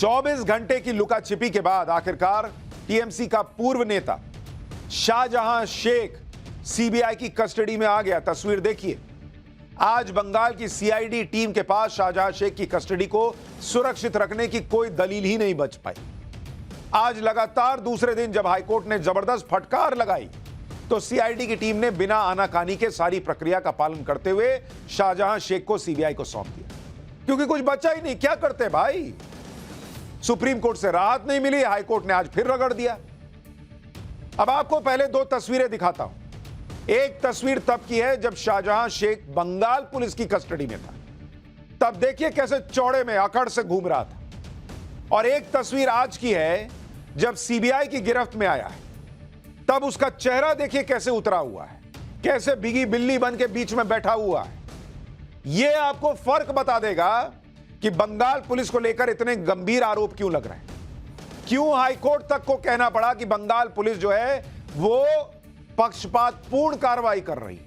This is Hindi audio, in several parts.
24 घंटे की लुका छिपी के बाद आखिरकार टीएमसी का पूर्व नेता शाहजहां शेख सीबीआई की कस्टडी में आ गया। तस्वीर देखिए। आज बंगाल की सीआईडी टीम के पास शाहजहां शेख की कस्टडी को सुरक्षित रखने की कोई दलील ही नहीं बच पाई। आज लगातार दूसरे दिन जब हाईकोर्ट ने जबरदस्त फटकार लगाई तो सीआईडी की टीम ने बिना आनाकानी के सारी प्रक्रिया का पालन करते हुए शाहजहां शेख को सीबीआई को सौंप दिया, क्योंकि कुछ बचा ही नहीं। क्या करते भाई? सुप्रीम कोर्ट से राहत नहीं मिली, हाईकोर्ट ने आज फिर रगड़ दिया। अब आपको पहले दो तस्वीरें दिखाता हूं। एक तस्वीर तब की है जब शाहजहां शेख बंगाल पुलिस की कस्टडी में था, तब देखिए कैसे चौड़े में अकड़ से घूम रहा था। और एक तस्वीर आज की है जब सीबीआई की गिरफ्त में आया है, तब उसका चेहरा देखिए कैसे उतरा हुआ है, कैसे बिगी बिल्ली बन के बीच में बैठा हुआ है। यह आपको फर्क बता देगा कि बंगाल पुलिस को लेकर इतने गंभीर आरोप क्यों लग रहे हैं, क्यों हाईकोर्ट तक को कहना पड़ा कि बंगाल पुलिस जो है वो पक्षपातपूर्ण कार्रवाई कर रही है।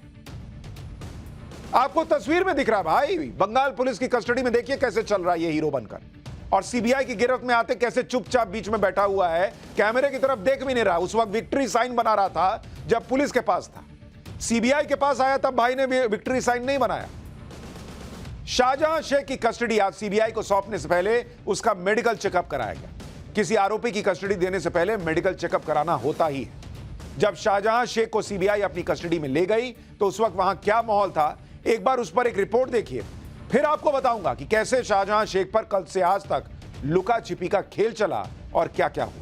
आपको तस्वीर में दिख रहा है भाई, बंगाल पुलिस की कस्टडी में देखिए कैसे चल रहा है ये हीरो बनकर, और सीबीआई की गिरफ्त में आते कैसे चुपचाप बीच में बैठा हुआ है, कैमरे की तरफ देख भी नहीं रहा। उस वक्त विक्ट्री साइन बना रहा था जब पुलिस के पास था। सीबीआई के पास आया तब भाई ने विक्ट्री साइन नहीं बनाया। शाहजहां शेख की कस्टडी आज सीबीआई को सौंपने से पहले उसका मेडिकल चेकअप कराया गया। किसी आरोपी की कस्टडी देने से पहले मेडिकल चेकअप कराना होता ही है। जब शाहजहां शेख को सीबीआई अपनी कस्टडी में ले गई तो उस वक्त वहां क्या माहौल था, एक बार उस पर एक रिपोर्ट देखिए, फिर आपको बताऊंगा कि कैसे शाहजहां शेख पर कल से आज तक लुका छिपी का खेल चला और क्या क्या हुआ।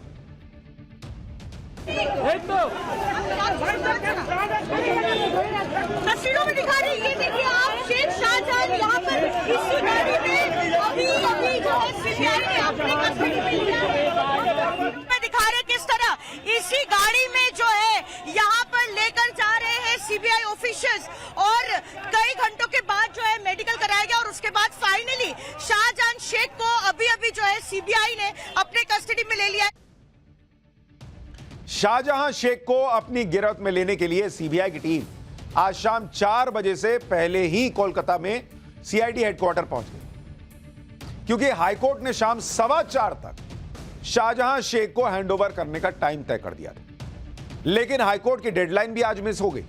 तस्वीरों में दिखा रही है, देखिए आप शेख शाहजहां यहाँ पर इस गाड़ी में अभी जो है सीबीआई ने अपनी कस्टडी में लिया है। दिखा रहे किस तरह इसी गाड़ी में जो है यहाँ पर लेकर जा रहे हैं सीबीआई ऑफिसर्स, और कई घंटों के बाद जो है मेडिकल कराया गया और उसके बाद फाइनली शाहजहां शेख को अभी जो है सीबीआई ने अपने कस्टडी में ले लिया। शाहजहां शेख को अपनी गिरफ्त में लेने के लिए सीबीआई की टीम आज शाम 4 बजे से पहले ही कोलकाता में सीआईडी हेडक्वार्टर पहुंच गई, क्योंकि हाईकोर्ट ने शाम 4:15 तक शाहजहां शेख को हैंडओवर करने का टाइम तय कर दिया था। लेकिन हाईकोर्ट की डेडलाइन भी आज मिस हो गई।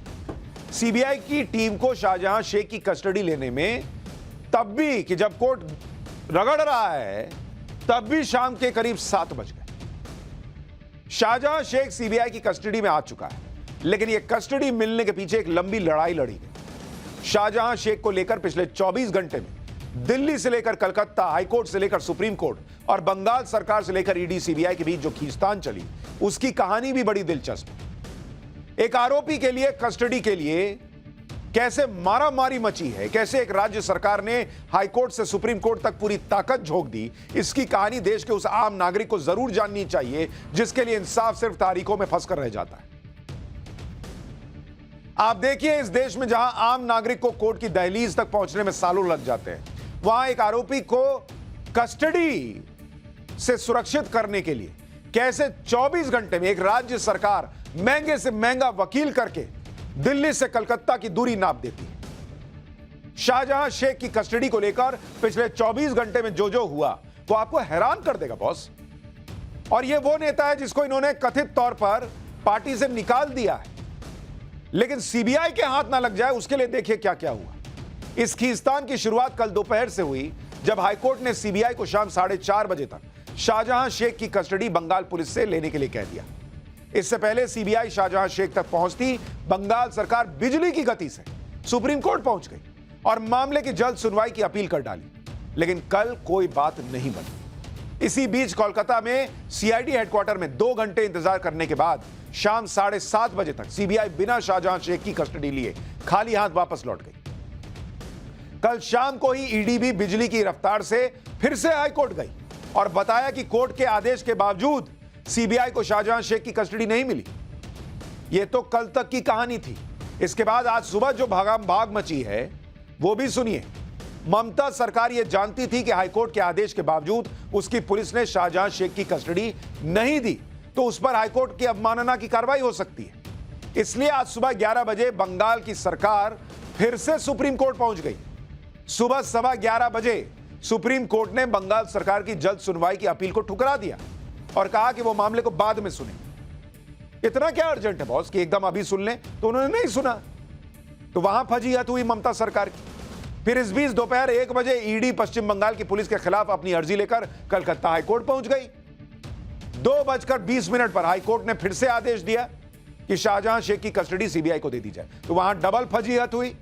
सीबीआई की टीम को शाहजहां शेख की कस्टडी लेने में तब भी कि जब कोर्ट रगड़ रहा है, तब भी शाम के करीब 7 बज गए। शाहजहां शेख सीबीआई की कस्टडी में आ चुका है, लेकिन यह कस्टडी मिलने के पीछे एक लंबी लड़ाई लड़ी गई। शाहजहां शेख को लेकर पिछले 24 घंटे में दिल्ली से लेकर कलकत्ता, हाईकोर्ट से लेकर सुप्रीम कोर्ट और बंगाल सरकार से लेकर ईडी सीबीआई के बीच जो खींचतान चली, उसकी कहानी भी बड़ी दिलचस्प है। एक आरोपी के लिए कस्टडी के लिए कैसे मारामारी मची है, कैसे एक राज्य सरकार ने हाईकोर्ट से सुप्रीम कोर्ट तक पूरी ताकत झोंक दी, इसकी कहानी देश के उस आम नागरिक को जरूर जाननी चाहिए जिसके लिए इंसाफ सिर्फ तारीखों में फंसकर रह जाता है। आप देखिए, इस देश में जहां आम नागरिक को कोर्ट की दहलीज तक पहुंचने में सालों लग जाते हैं, वहां एक आरोपी को कस्टडी से सुरक्षित करने के लिए कैसे 24 घंटे में एक राज्य सरकार महंगे से महंगा वकील करके दिल्ली से कलकत्ता की दूरी नाप देती है। शाहजहां शेख की कस्टडी को लेकर पिछले 24 घंटे में जो हुआ वो आपको हैरान कर देगा बॉस। और यह वो नेता है जिसको इन्होंने कथित तौर पर पार्टी से निकाल दिया है, लेकिन सीबीआई के हाथ ना लग जाए उसके लिए देखिए क्या क्या हुआ। इस खींचतान की शुरुआत कल दोपहर से हुई जब हाईकोर्ट ने सीबीआई को शाम 4:30 बजे तक शाहजहां शेख की कस्टडी बंगाल पुलिस से लेने के लिए कह दिया। इससे पहले सीबीआई शाहजहां शेख तक पहुंचती बंगाल सरकार बिजली की गति से सुप्रीम कोर्ट पहुंच गई और मामले की जल्द सुनवाई की अपील कर डाली, लेकिन कल कोई बात नहीं बनी। इसी बीच कोलकाता में सीआईडी हेडक्वार्टर में 2 घंटे इंतजार करने के बाद शाम 7:30 बजे तक सीबीआई बिना शाहजहां शेख की कस्टडी लिए खाली हाथ वापस लौट गई। कल शाम को ही ईडी भी बिजली की रफ्तार से फिर से हाईकोर्ट गई और बताया कि कोर्ट के आदेश के बावजूद सीबीआई को शाहजहां शेख की कस्टडी नहीं मिली। यह तो कल तक की कहानी थी। इसके बाद आज सुबह जो भागम भाग मची है वो भी सुनिए। ममता सरकार यह जानती थी कि हाईकोर्ट के आदेश के बावजूद उसकी पुलिस ने शाहजहां शेख की कस्टडी नहीं दी तो उस पर हाईकोर्ट की अवमानना की कार्रवाई हो सकती है। इसलिए आज सुबह 11 बजे बंगाल की सरकार फिर से सुप्रीम कोर्ट पहुंच गई। सुबह 11:15 बजे सुप्रीम कोर्ट ने बंगाल सरकार की जल्द सुनवाई की अपील को ठुकरा दिया और कहा कि वो मामले को बाद में सुने। इतना क्या अर्जेंट है बॉस कि एकदम अभी सुन लें? तो उन्होंने नहीं सुना, तो वहां फजीहत हुई ममता सरकार की। फिर इस बीच दोपहर 1 बजे ईडी पश्चिम बंगाल की पुलिस के खिलाफ अपनी अर्जी लेकर कलकत्ता हाईकोर्ट पहुंच गई। 2:20 पर हाईकोर्ट ने फिर से आदेश दिया कि शाहजहां शेख की कस्टडी सीबीआई को दे दी जाए, तो वहां डबल फजीहत हुई।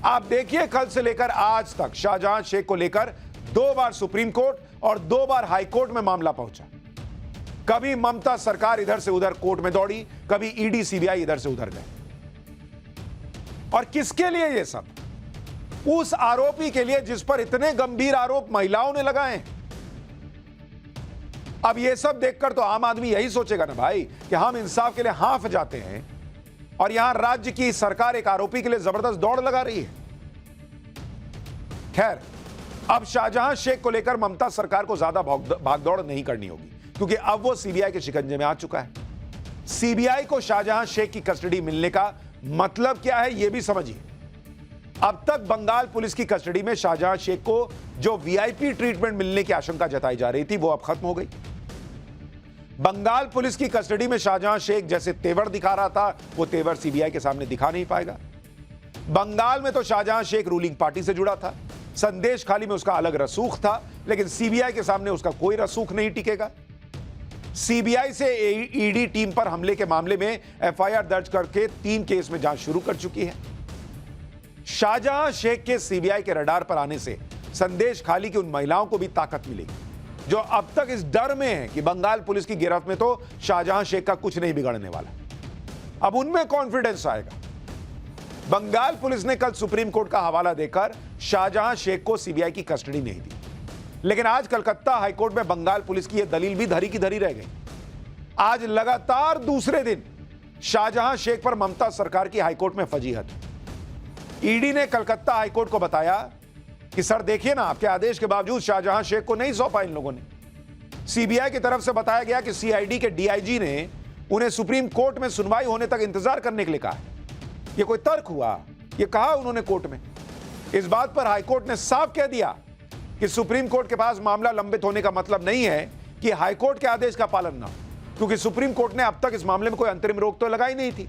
आप देखिए, कल से लेकर आज तक शाहजहां शेख को लेकर 2 बार सुप्रीम कोर्ट और 2 बार हाईकोर्ट में मामला पहुंचा। कभी ममता सरकार इधर से उधर कोर्ट में दौड़ी, कभी ईडी सीबीआई इधर से उधर गए। और किसके लिए ये सब? उस आरोपी के लिए जिस पर इतने गंभीर आरोप महिलाओं ने लगाए। अब ये सब देखकर तो आम आदमी यही सोचेगा ना भाई कि हम इंसाफ के लिए हाफ जाते हैं, और यहां राज्य की सरकार एक आरोपी के लिए जबरदस्त दौड़ लगा रही है। खैर, अब शाहजहां शेख को लेकर ममता सरकार को ज्यादा भागदौड़ नहीं करनी होगी, क्योंकि अब वो सीबीआई के शिकंजे में आ चुका है। सीबीआई को शाहजहां शेख की कस्टडी मिलने का मतलब क्या है, यह भी समझिए। अब तक बंगाल पुलिस की कस्टडी में शाहजहां शेख को जो वीआईपी ट्रीटमेंट मिलने की आशंका जताई जा रही थी, वो अब खत्म हो गई। बंगाल पुलिस की कस्टडी में शाहजहां शेख जैसे तेवर दिखा रहा था, वो तेवर सीबीआई के सामने दिखा नहीं पाएगा। बंगाल में तो शाहजहां शेख रूलिंग पार्टी से जुड़ा था, संदेश खाली में उसका अलग रसूख था, लेकिन सीबीआई के सामने उसका कोई रसूख नहीं टिकेगा। सीबीआई से ईडी टीम पर हमले के मामले में एफआईआर दर्ज करके 3 केस में जांच शुरू कर चुकी है। शाहजहां शेख के सीबीआई के रडार पर आने से संदेश खाली की उन महिलाओं को भी ताकत मिलेगी जो अब तक इस डर में है कि बंगाल पुलिस की गिरफ्त में तो शाहजहां शेख का कुछ नहीं बिगड़ने वाला। अब उनमें कॉन्फिडेंस आएगा। बंगाल पुलिस ने कल सुप्रीम कोर्ट का हवाला देकर शाहजहां शेख को सीबीआई की कस्टडी नहीं दी, लेकिन आज कलकत्ता हाईकोर्ट में बंगाल पुलिस की यह दलील भी धरी की धरी रह गई। आज लगातार दूसरे दिन शाहजहां शेख पर ममता सरकार की हाईकोर्ट में फजीहत। ईडी ने कलकत्ता हाईकोर्ट को बताया कि सर देखिए ना, आपके आदेश के बावजूद शाहजहां शेख को नहीं सौंपा इन लोगों ने। सीबीआई की तरफ से बताया गया कि सीआईडी के डीआईजी ने उन्हें सुप्रीम कोर्ट में सुनवाई होने तक इंतजार करने के लिए कहा। यह कोई तर्क हुआ? यह कहा उन्होंने कोर्ट में। इस बात पर हाईकोर्ट ने साफ कह दिया कि सुप्रीम कोर्ट के पास मामला लंबित होने का मतलब नहीं है कि हाईकोर्ट के आदेश का पालन ना हो, क्योंकि सुप्रीम कोर्ट ने अब तक इस मामले में कोई अंतरिम रोक तो लगाई नहीं थी।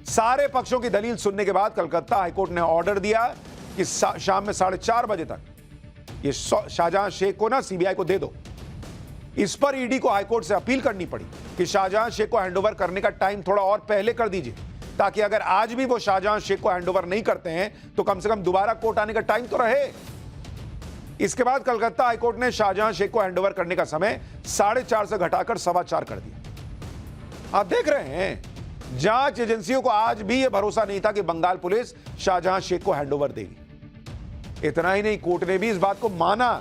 सारे पक्षों की दलील सुनने के बाद कलकत्ता हाईकोर्ट ने ऑर्डर दिया कि शाम में 4:30 बजे तक ये शाहजहां शेख को ना सीबीआई को दे दो। इस पर ईडी को हाईकोर्ट से अपील करनी पड़ी कि शाहजहां शेख को हैंडओवर करने का टाइम थोड़ा और पहले कर दीजिए, ताकि अगर आज भी वो शाहजहां शेख को हैंडओवर नहीं करते हैं तो कम से कम दोबारा कोर्ट आने का टाइम तो रहे। इसके बाद कलकत्ता हाईकोर्ट ने शाहजहां शेख को हैंडओवर करने का समय 4:30 से घटाकर 4:15 कर दिया। आप देख रहे हैं, जांच एजेंसियों को आज भी यह भरोसा नहीं था कि बंगाल पुलिस शाहजहां शेख को हैंडओवर देगी। इतना ही नहीं, कोर्ट ने भी इस बात को माना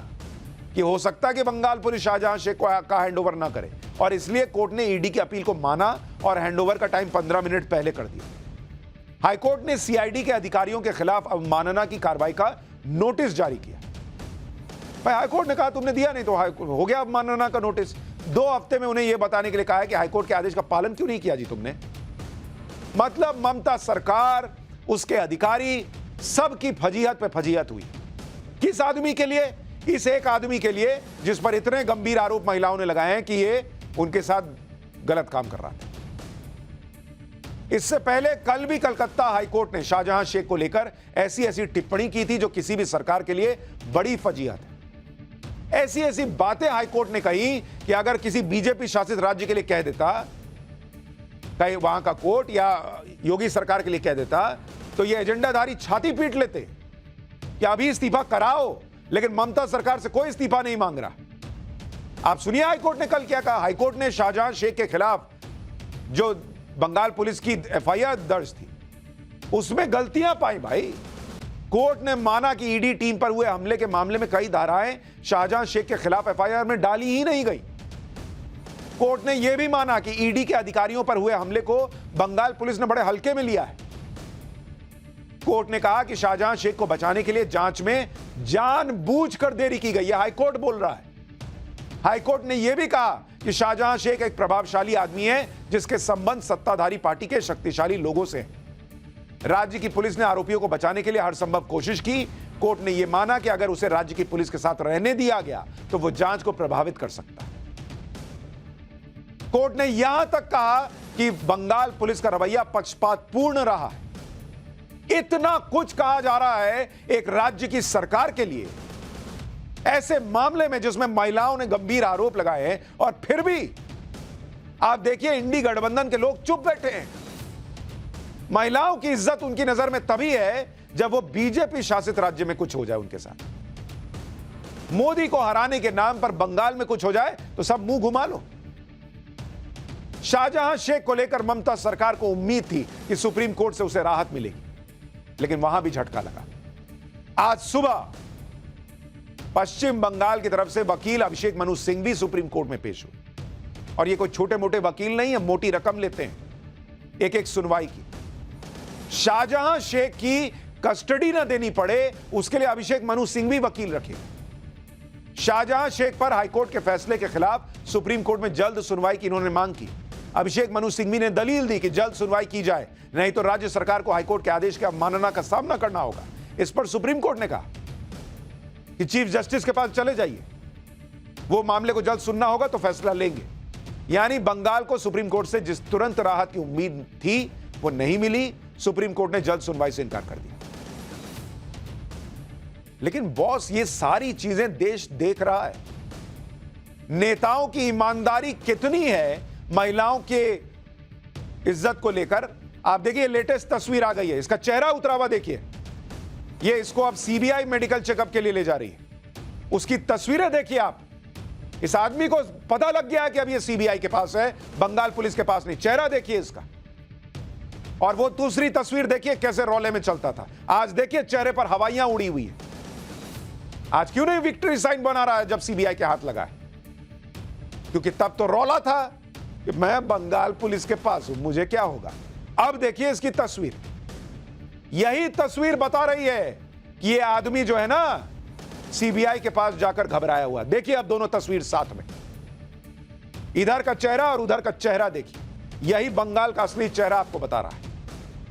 कि हो सकता है कि बंगाल पुलिस शाहजहां शेख को का हैंडओवर ना करे, और इसलिए कोर्ट ने ईडी की अपील को माना और हैंडओवर का टाइम 15 मिनट पहले कर दिया। हाईकोर्ट ने सीआईडी के अधिकारियों के खिलाफ अवमानना की कार्रवाई का नोटिस जारी किया। भाई, हाईकोर्ट ने कहा तुमने दिया नहीं तो हो गया अवमानना का नोटिस। 2 हफ्ते में उन्हें यह बताने के लिए कहा है कि हाईकोर्ट के आदेश का पालन क्यों नहीं किया जी तुमने। मतलब ममता सरकार, उसके अधिकारी, सबकी फजीहत पे फजीहत हुई। किस आदमी के लिए? इस एक आदमी के लिए जिस पर इतने गंभीर आरोप महिलाओं ने लगाए हैं कि ये उनके साथ गलत काम कर रहा था। इससे पहले कल भी कलकत्ता हाईकोर्ट ने शाहजहां शेख को लेकर ऐसी ऐसी टिप्पणी की थी जो किसी भी सरकार के लिए बड़ी फजीहत है। ऐसी ऐसी बातें हाईकोर्ट ने कही कि अगर किसी बीजेपी शासित राज्य के लिए कह देता, कहीं वहां का कोर्ट या योगी सरकार के लिए कह देता, तो ये एजेंडाधारी छाती पीट लेते कि अभी इस्तीफा कराओ, लेकिन ममता सरकार से कोई इस्तीफा नहीं मांग रहा। आप सुनिए हाईकोर्ट ने कल क्या कहा। हाईकोर्ट ने शाहजहां शेख के खिलाफ जो बंगाल पुलिस की एफआईआर दर्ज थी उसमें गलतियां पाई। भाई, कोर्ट ने माना कि ईडी टीम पर हुए हमले के मामले में कई धाराएं शाहजहां शेख के खिलाफ एफआईआर में डाली ही नहीं गई। कोर्ट ने यह भी माना कि ईडी के अधिकारियों पर हुए हमले को बंगाल पुलिस ने बड़े हल्के में लिया है। कोर्ट ने कहा कि शाहजहां शेख को बचाने के लिए जांच में जानबूझकर देरी की गई है। हाईकोर्ट बोल रहा है। हाईकोर्ट ने यह भी कहा कि शाहजहां शेख एक प्रभावशाली आदमी है जिसके संबंध सत्ताधारी पार्टी के शक्तिशाली लोगों से है। राज्य की पुलिस ने आरोपियों को बचाने के लिए हर संभव कोशिश की कोर्ट ने यह माना कि अगर उसे राज्य की पुलिस के साथ रहने दिया गया तो वो जांच को प्रभावित कर सकता है। कोर्ट ने यहां तक कहा कि बंगाल पुलिस का रवैया पक्षपातपूर्ण रहा है। इतना कुछ कहा जा रहा है एक राज्य की सरकार के लिए, ऐसे मामले में जिसमें महिलाओं ने गंभीर आरोप लगाए हैं, और फिर भी आप देखिए इंडी गठबंधन के लोग चुप बैठे हैं। महिलाओं की इज्जत उनकी नजर में तभी है जब वो बीजेपी शासित राज्य में कुछ हो जाए उनके साथ। मोदी को हराने के नाम पर बंगाल में कुछ हो जाए तो सब मुंह घुमा लो। शाहजहां शेख को लेकर ममता सरकार को उम्मीद थी कि सुप्रीम कोर्ट से उसे राहत मिलेगी, लेकिन वहां भी झटका लगा। आज सुबह पश्चिम बंगाल की तरफ से वकील अभिषेक मनु सिंघवी भी सुप्रीम कोर्ट में पेश हुए, और ये कोई छोटे मोटे वकील नहीं है, मोटी रकम लेते हैं एक एक सुनवाई की। शाहजहां शेख की कस्टडी न देनी पड़े उसके लिए अभिषेक मनु सिंघवी भी वकील रखे। शाहजहां शेख पर हाईकोर्ट के फैसले के खिलाफ सुप्रीम कोर्ट में जल्द सुनवाई की इन्होंने मांग की। अभिषेक मनु सिंघवी ने दलील दी कि जल्द सुनवाई की जाए, नहीं तो राज्य सरकार को हाईकोर्ट के आदेश की अवमानना का सामना करना होगा। इस पर सुप्रीम कोर्ट ने कहा कि चीफ जस्टिस के पास चले जाइए, वो मामले को जल्द सुनना होगा तो फैसला लेंगे। यानी बंगाल को सुप्रीम कोर्ट से जिस तुरंत राहत की उम्मीद थी वो नहीं मिली। सुप्रीम कोर्ट ने जल्द सुनवाई से इनकार कर दिया। लेकिन बॉस, ये सारी चीजें देश देख रहा है। नेताओं की ईमानदारी कितनी है महिलाओं के इज्जत को लेकर। आप देखिए लेटेस्ट तस्वीर आ गई है, इसका चेहरा उतरा हुआ देखिए। ये इसको अब सीबीआई मेडिकल चेकअप के लिए ले जा रही है। उसकी तस्वीरें देखिए आप। इस आदमी को पता लग गया है कि अब ये सीबीआई के पास है, बंगाल पुलिस के पास नहीं। चेहरा देखिए इसका। और वो दूसरी तस्वीर देखिए कैसे रौले में चलता था। आज देखिए चेहरे पर हवाइयां उड़ी हुई है। आज क्यों नहीं विक्ट्री साइन बना रहा है जब सीबीआई के हाथ लगा है? क्योंकि तब तो रौला था कि मैं बंगाल पुलिस के पास हूं, मुझे क्या होगा। अब देखिए इसकी तस्वीर। यही तस्वीर बता रही है कि ये आदमी जो है ना सीबीआई के पास जाकर घबराया हुआ। देखिए अब दोनों तस्वीर साथ में, इधर का चेहरा और उधर का चेहरा देखिए। यही बंगाल का असली चेहरा आपको बता रहा है।